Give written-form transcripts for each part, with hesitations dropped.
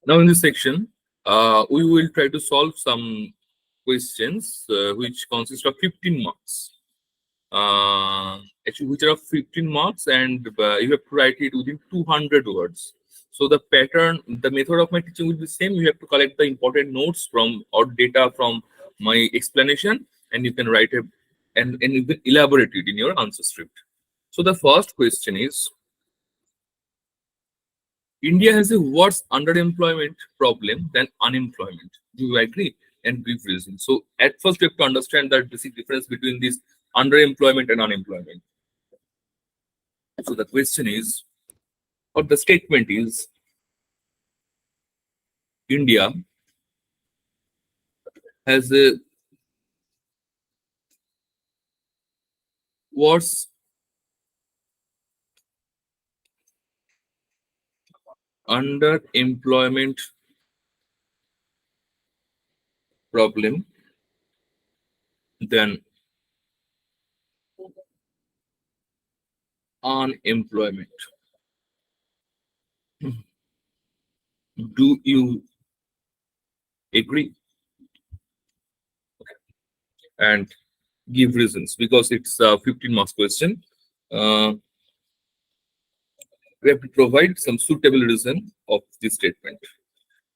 Now in this section, we will try to solve some questions which consist of 15 marks. Actually, which are of 15 marks, and you have to write it within 200 words. So the pattern, the method of my teaching will be same. You have to collect the important notes from or data from my explanation, and you can write and you can elaborate it in your answer script. So the first question is, India has a worse underemployment problem than unemployment. Do you agree? And brief reason. So at first you have to understand the basic difference between this underemployment and unemployment. So the question is, or the statement is, India has a worse underemployment problem than unemployment. Do you agree? And give reasons, because it's a 15 marks question. We have to provide some suitable reason of this statement.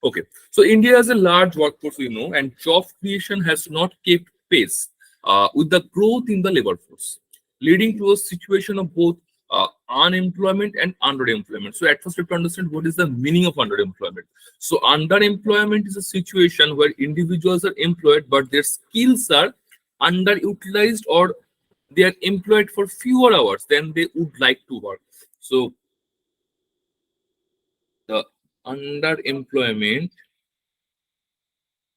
Okay, so India has a large workforce, and job creation has not kept pace with the growth in the labor force, leading to a situation of both unemployment and underemployment. So at first we have to understand what is the meaning of underemployment. So underemployment is a situation where individuals are employed but their skills are underutilized, or they are employed for fewer hours than they would like to work. So the underemployment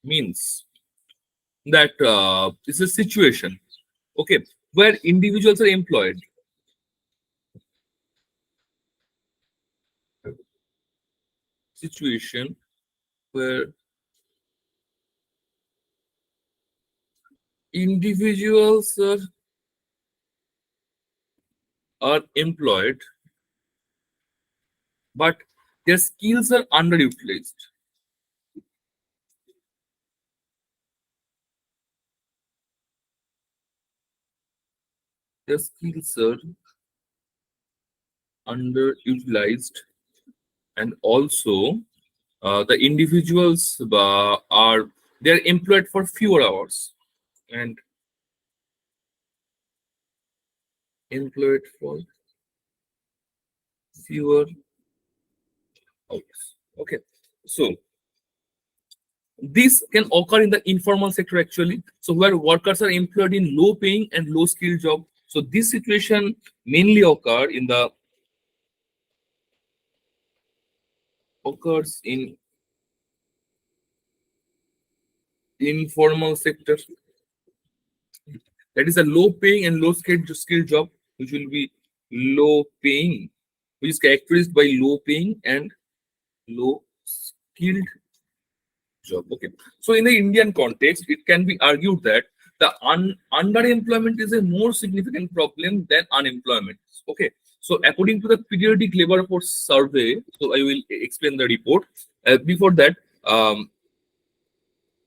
means that it's a situation, okay, where individuals are employed situation where individuals are employed but their skills are underutilized. Their skills are underutilized, and also the individuals are they're employed for fewer hours and employed for fewer hours. Okay, so this can occur in the informal sector actually. So where workers are employed in low paying and low skilled job. So this situation mainly occurs in informal sector. That is a low paying and low skilled job, which will be low paying, which is characterized by low paying and low skilled job. Okay. So in the Indian context, it can be argued that the underemployment is a more significant problem than unemployment. Okay. So according to the periodic labor force survey, so I will explain the report. Before that,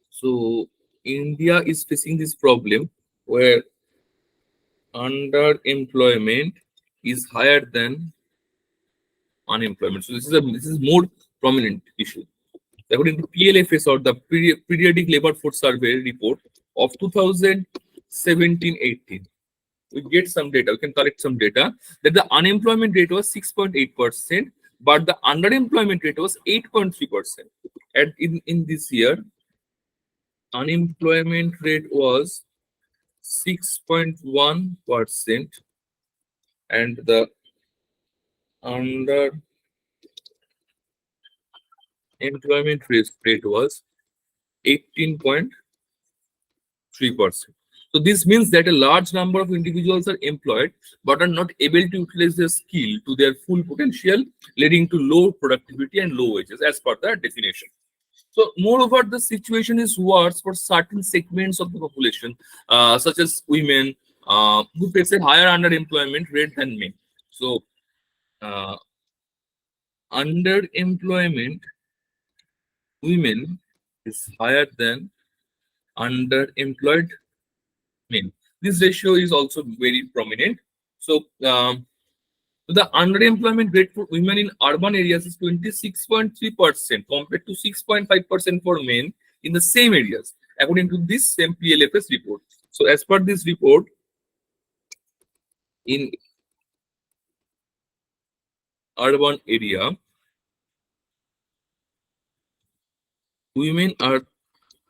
so India is facing this problem where underemployment is higher than unemployment. So this is more prominent issue. According to PLFS, or the Periodic Labor Force Survey report of 2017-18, we get some data. We can collect some data that the unemployment rate was 6.8%, but the underemployment rate was 8.3%. And in this year, unemployment rate was 6.1%, and the underemployment rate was 18.3%. So this means that a large number of individuals are employed but are not able to utilize their skill to their full potential, leading to low productivity and low wages as per the definition. So moreover, the situation is worse for certain segments of the population, such as women, who face a higher underemployment rate than men. So underemployment women is higher than underemployed men. This ratio is also very prominent. So, the underemployment rate for women in urban areas is 26.3% compared to 6.5% for men in the same areas, according to this same PLFS report. So, as per this report, in urban area, women are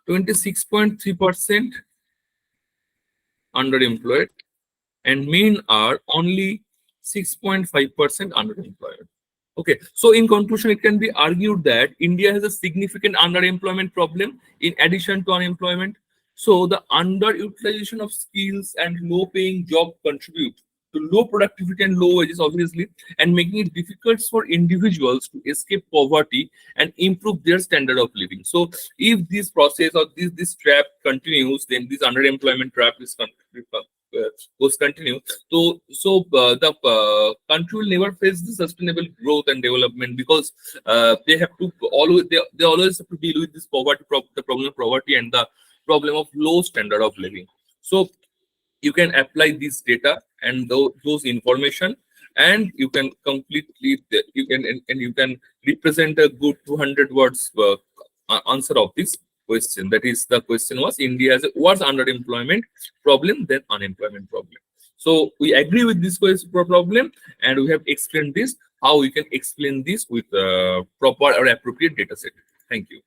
26.3% underemployed and men are only 6.5% underemployed. Okay, so in conclusion, it can be argued that India has a significant underemployment problem in addition to unemployment. So the underutilization of skills and low-paying job contribute to low productivity and low wages, obviously, and making it difficult for individuals to escape poverty and improve their standard of living. So if this process or this trap continues, then this underemployment trap is goes continue. The country will never face the sustainable growth and development because they have to they always have to deal with this the problem of poverty and the problem of low standard of living. So you can apply this data and those information, and you can completely you can represent a good 200 words answer of this question. That is, the question was India has a worse underemployment problem than unemployment problem. So we agree with this problem, and we have explained this how we can explain this with proper or appropriate data set. Thank you.